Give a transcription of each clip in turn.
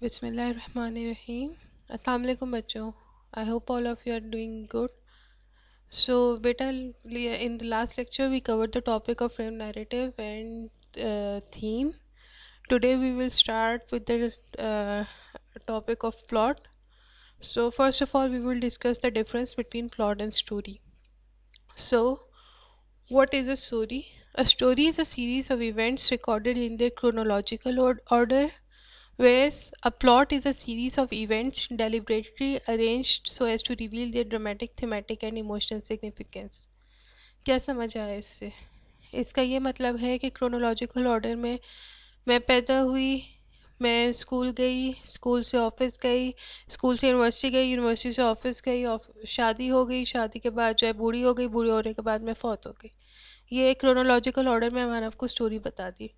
बिस्मिल्लाहिर्रहमानिर्रहीम। अस्सलाम वालेकुम बच्चों। I hope all of you are doing good. So बेटा, in the last lecture we covered the topic of frame narrative and theme. Today we will start with the uh, topic of plot. So first of all we will discuss the difference between plot and story. So what is a story? A story is a series of events recorded in their chronological order, whereas a plot is a series of events deliberately arranged so as to reveal their dramatic, thematic and emotional significance. क्या समझ आया इससे? इसका ये मतलब है कि chronological order में मैं पैदा हुई, मैं स्कूल गई, स्कूल से ऑफिस गई, स्कूल से यूनिवर्सिटी गई, यूनिवर्सिटी से ऑफिस गई, शादी हो गई, शादी के बाद जो है बूढ़ी हो गई, बूढ़ी होने के बाद मैं फौत हो गई। ये क्रोनोलॉजिकल ऑर्डर में मैंने आपको स्टोरी बता दी।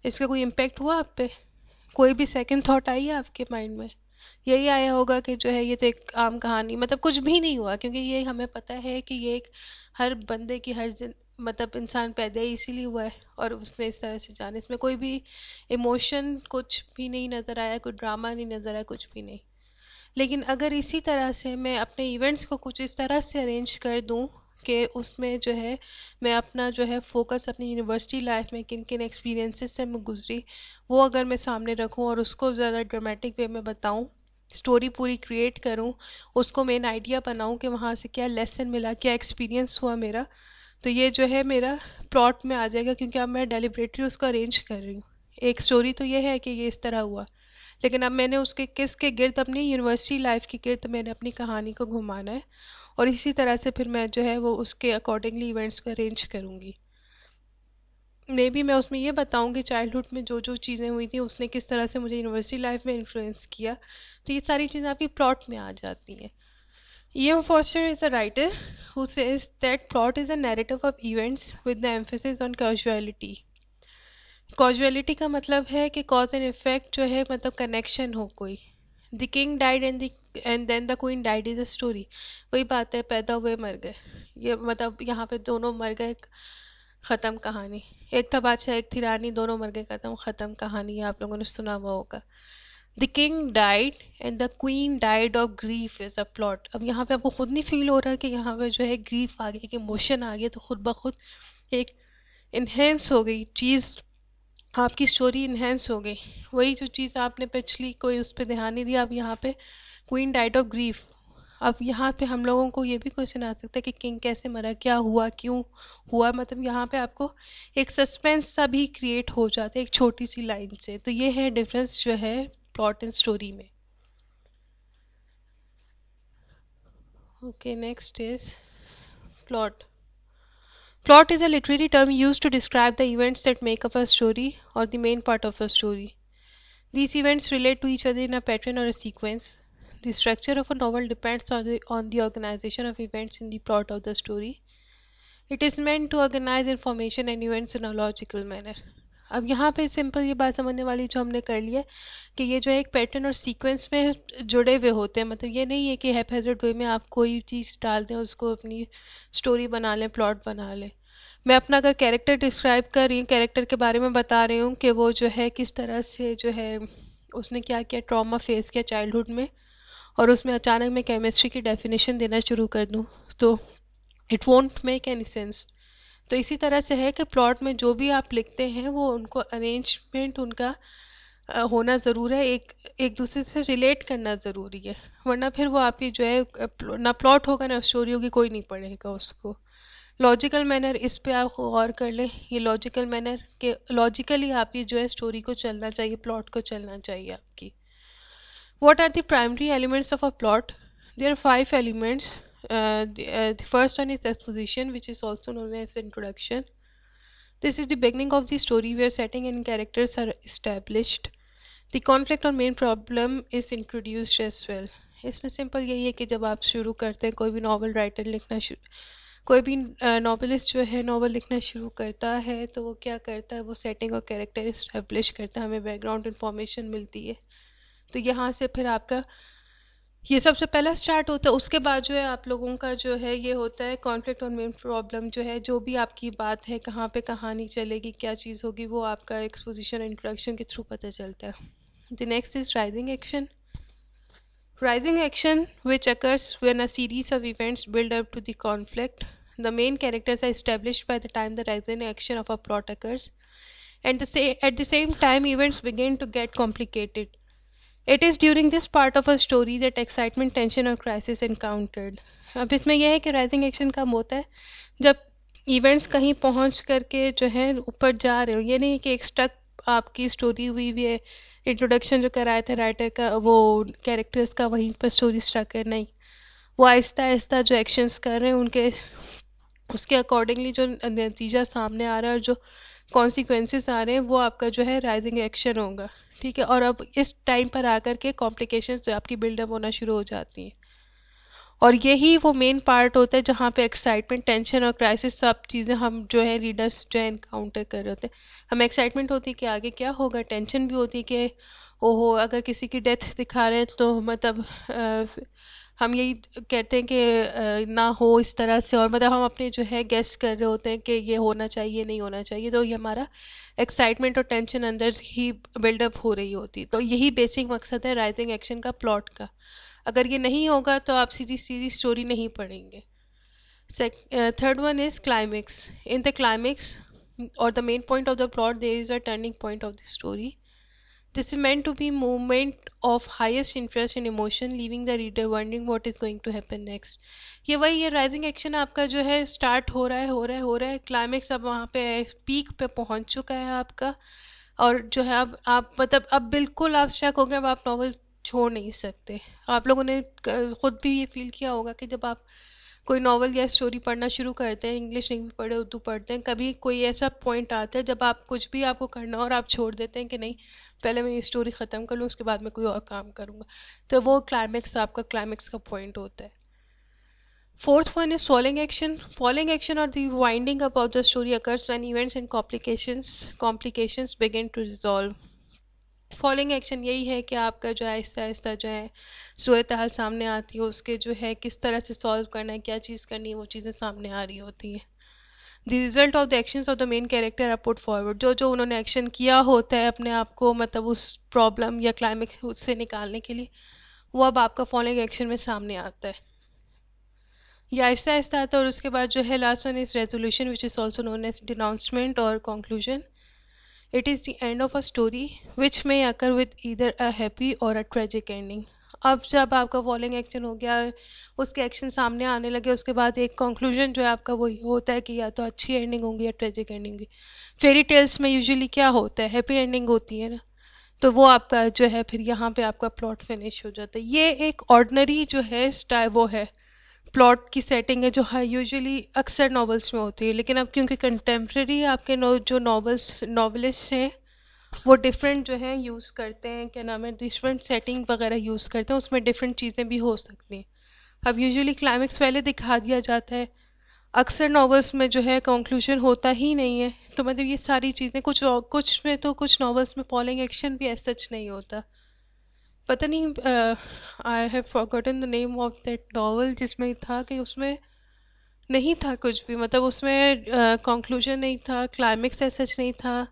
इसका कोई इम्पेक्ट हुआ आप पे? कोई भी सेकंड थॉट आई है आपके माइंड में? यही आया होगा कि जो है ये तो एक आम कहानी, मतलब कुछ भी नहीं हुआ, क्योंकि ये हमें पता है कि ये एक हर बंदे की मतलब इंसान पैदा ही इसीलिए हुआ है और उसने इस तरह से जाने, इसमें कोई भी इमोशन कुछ भी नहीं नज़र आया, कोई ड्रामा नहीं नज़र आया, कुछ भी नहीं। लेकिन अगर इसी तरह से मैं अपने इवेंट्स को कुछ इस तरह से अरेंज कर दूं कि उसमें जो है मैं अपना जो है फोकस अपनी यूनिवर्सिटी लाइफ में किन किन एक्सपीरियंसेस से मैं गुजरी वो अगर मैं सामने रखूं और उसको ज़्यादा ड्रामेटिक वे में बताऊं, स्टोरी पूरी क्रिएट करूं, उसको मेन आइडिया बनाऊं कि वहाँ से क्या लेसन मिला, क्या एक्सपीरियंस हुआ मेरा, तो ये जो है मेरा प्लॉट में आ जाएगा, क्योंकि अब मैं डेलिबरेटली उसको अरेंज कर रही हूँ। एक स्टोरी तो ये है कि ये इस तरह हुआ, लेकिन अब मैंने उसके किसके गिर्द, अपनी यूनिवर्सिटी लाइफ के गिर्द मैंने अपनी कहानी को घुमाना है और इसी तरह से फिर मैं जो है वो उसके अकॉर्डिंगली इवेंट्स को अरेंज करूँगी। मे बी मैं उसमें ये बताऊँगी चाइल्डहुड में जो जो चीज़ें हुई थी उसने किस तरह से मुझे यूनिवर्सिटी लाइफ में इन्फ्लुएंस किया, तो ये सारी चीज़ें आपकी प्लॉट में आ जाती हैं। E.M. Forster is a writer who says that plot is a narrative of events with the emphasis on causality. Causality का मतलब है कि कॉज एंड इफेक्ट जो है, मतलब कनेक्शन हो कोई। The king died and then the queen died is a story. वही बात है, पैदा हुए मर गए, ये मतलब यहाँ पे दोनों मर गए, ख़त्म कहानी। एक था बादशाह, एक थी रानी, दोनों मर गए, ख़त्म कहानी। ये आप लोगों ने सुना हुआ होगा। The king died and the queen died of grief is a plot. अब यहाँ पे आपको खुद नहीं फील हो रहा कि यहाँ पे जो है ग्रीफ आ गई, एक इमोशन आ गया, तो खुद ब खुद एक इन्हेंस हो गई चीज़, आपकी स्टोरी इन्हेंस हो गई। वही जो चीज़ आपने पिछली कोई उस पर ध्यान नहीं दिया, अब यहाँ पे क्वीन डाइड ऑफ ग्रीफ। अब यहाँ पे हम लोगों को ये भी क्वेश्चन आ सकता है कि किंग कैसे मरा, क्या हुआ, क्यों हुआ, मतलब यहाँ पे आपको एक सस्पेंस सा भी क्रिएट हो जाता है एक छोटी सी लाइन से। तो ये है डिफरेंस जो है प्लॉट एंड स्टोरी में। Okay, next is plot. Plot is a literary term used to describe the events that make up a story or the main part of a story. These events relate to each other in a pattern or a sequence. The structure of a novel depends on the organization of events in the plot of the story. It is meant to organize information and events in a logical manner. अब यहाँ पे simple ये बात समझने वाली जो हमने कर ली है कि ये जो है एक पैटर्न और सीक्वेंस में जुड़े हुए होते हैं। मतलब ये नहीं है कि हैphazard वे में आप कोई चीज़ डाल दें, उसको अपनी स्टोरी बना लें, प्लॉट बना लें। मैं अपना अगर कैरेक्टर डिस्क्राइब कर रही हूँ, कैरेक्टर के बारे में बता रही हूँ कि वो जो है किस तरह से जो है उसने क्या किया, ट्रॉमा फेस किया चाइल्डहुड में, और उसमें अचानक मैं केमिस्ट्री की डेफिनेशन देना शुरू कर दूँ, तो it won't make any sense. तो इसी तरह से है कि प्लॉट में जो भी आप लिखते हैं वो उनको अरेंजमेंट उनका होना ज़रूर है, एक एक दूसरे से रिलेट करना ज़रूरी है, वरना फिर वो आपकी जो है ना प्लॉट होगा ना स्टोरी होगी, कोई नहीं पढ़ेगा उसको। लॉजिकल मैनर, इस पे आप गौर कर लें, ये लॉजिकल मैनर के लॉजिकली आपकी जो है स्टोरी को चलना चाहिए, प्लॉट को चलना चाहिए आपकी। What are the primary elements of a plot? There are 5 elements. The first one is exposition, which is also known as introduction. This is the beginning of the story where setting and characters are established. The conflict or main problem is introduced as well. इसमें simple यही है कि जब आप शुरू करते हैं, कोई भी नॉवल राइटर लिखना शुरू, कोई भी नॉवलिस्ट जो है नॉवल लिखना शुरू करता है, तो वो क्या करता है, वो सेटिंग और कैरेक्टर इस्टेब्लिश करता है, हमें बैकग्राउंड इन्फॉर्मेशन मिलती है, तो यहाँ से फिर आपका ये सबसे पहला स्टार्ट होता है। उसके बाद जो है आप लोगों का जो है ये होता है कॉन्फ्लिक्ट और मेन प्रॉब्लम, जो है जो भी आपकी बात है, कहाँ पे कहानी चलेगी, क्या चीज़ होगी, वो आपका एक्सपोजिशन इंट्रोडक्शन के थ्रू पता चलता है। The next is rising action. Rising action, which occurs when a series of events build up to the conflict. The main characters are established by the time the rising action of a plot occurs, and at the same time, events begin to get complicated. It is during this part of a story that excitement, tension और crisis encountered. अब इसमें यह है कि rising action कब होता है, जब इवेंट्स कहीं पहुंच करके जो है ऊपर जा रहे हो. ये नहीं कि एक स्टक आपकी स्टोरी हुई हुई है, इंट्रोडक्शन जो कराया था राइटर का, वो कैरेक्टर्स का वहीं पर स्टोरी स्टक है. नहीं, वो आहिस्ता आहिस्ता जो एक्शंस कर रहे हैं उनके उसके अकॉर्डिंगली जो नतीजा सामने आ रहा है और जो कॉन्सिक्वेंसेस आ रहे हैं वो आपका जो है राइजिंग एक्शन होगा. ठीक है, और अब इस टाइम पर आकर के कॉम्प्लिकेशंस जो आपकी बिल्डअप होना शुरू हो जाती हैं, और यही वो मेन पार्ट होता है जहाँ पे एक्साइटमेंट, टेंशन और क्राइसिस सब चीज़ें हम जो है रीडर्स जो है इनकाउंटर कर रहे होते हैं. हमें एक्साइटमेंट होती है कि आगे क्या होगा, टेंशन भी होती है कि ओहो अगर किसी की डेथ दिखा रहे हैं तो मतलब हम यही कहते हैं कि ना हो इस तरह से, और मतलब हम अपने जो है गेस कर रहे होते हैं कि ये होना चाहिए नहीं होना चाहिए. तो ये हमारा एक्साइटमेंट और टेंशन अंदर ही बिल्डअप हो रही होती. तो यही बेसिक मकसद है राइजिंग एक्शन का, प्लॉट का. अगर ये नहीं होगा तो आप सीधी सीधी स्टोरी नहीं पढ़ेंगे. Third one is climax. In the climax or the main point of the plot, there is a turning point of the story. This is meant to be moment of highest interest and emotion, leaving the reader wondering what is going to happen next. ये वही है rising action आपका जो है start हो रहा है हो रहा है हो रहा है, क्लाइमेक्स अब वहाँ पे पीक पे पहुँच चुका है आपका, और जो है अब आप मतलब अब बिल्कुल आप स्टक हो गए, अब आप नॉवल छोड़ नहीं सकते. आप लोगों ने खुद भी ये फील किया होगा कि जब आप कोई नॉवल या स्टोरी पढ़ना शुरू करते हैं, इंग्लिश नहीं पढ़े उर्दू पढ़ते हैं, कभी कोई ऐसा पॉइंट आता है जब आप कुछ भी आपको करना और आप छोड़ देते हैं कि नहीं पहले मैं ये स्टोरी ख़त्म कर लूँ उसके बाद मैं कोई और काम करूँगा. तो वो क्लाइमेक्स आपका क्लाइमेक्स का पॉइंट होता है. Fourth one is falling action. Falling action or the winding up of the story occurs when events and complications begin to resolve. Following action यही है कि आपका जो है आहिस्ता आहिस्ता जो है सूरत हाल सामने आती है, उसके जो है किस तरह से सॉल्व करना है, क्या चीज़ करनी है, वो चीज़ें सामने आ रही होती हैं. The result of the actions of the main character are put forward. जो जो उन्होंने एक्शन किया होता है अपने आप को मतलब उस प्रॉब्लम या क्लाइमेक्स उससे निकालने के लिए, वो अब आपका फॉलोइंग एक्शन में सामने आता है. ये आहिस्ता आहिस्ता आता है, और उसके बाद जो है last one is resolution which is also known as denouement और conclusion. It is the end of a story which may occur with either a happy or a tragic ending. अब जब आपका फॉलोइंग एक्शन हो गया, उसके action सामने आने लगे, उसके बाद एक कंक्लूजन जो है आपका वही होता है कि या तो अच्छी एंडिंग होंगी या ट्रेजिक एंडिंग होगी. फेरी टेल्स में यूजुअली क्या होता है, हैप्पी एंडिंग होती है ना, तो वो आपका जो है फिर यहाँ पे आपका प्लॉट फिनिश हो जाता है. ये एक ऑर्डिनरी जो है स्टाइल वो है प्लॉट की सेटिंग है जो यूजुअली अक्सर नॉवेल्स में होती है. लेकिन अब क्योंकि कंटेम्प्रेरी आपके जो नॉवलिस्ट हैं वो डिफरेंट जो है यूज़ करते हैं, क्या नाम है, डिफरेंट सेटिंग वगैरह यूज़ करते हैं, उसमें डिफरेंट चीज़ें भी हो सकती हैं. अब यूजुअली क्लाइमेक्स पहले दिखा दिया जाता है, अक्सर नॉवेल्स में जो है कंक्लूजन होता ही नहीं है. तो मतलब ये सारी चीज़ें कुछ में तो कुछ नॉवेल्स में फॉलोइंग एक्शन भी ऐसा सच नहीं होता. पता नहीं I have forgotten the name of that novel जिसमें था कि उसमें नहीं था कुछ भी, मतलब उसमें कंक्लूजन नहीं था, क्लाइमेक्स ऐसा सच नहीं था,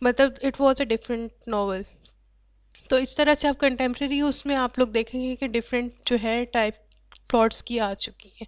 मतलब it was a different novel. तो इस तरह से आप कंटेम्प्रेरी उसमें आप लोग देखेंगे कि डिफरेंट जो है टाइप प्लॉट्स की आ चुकी हैं.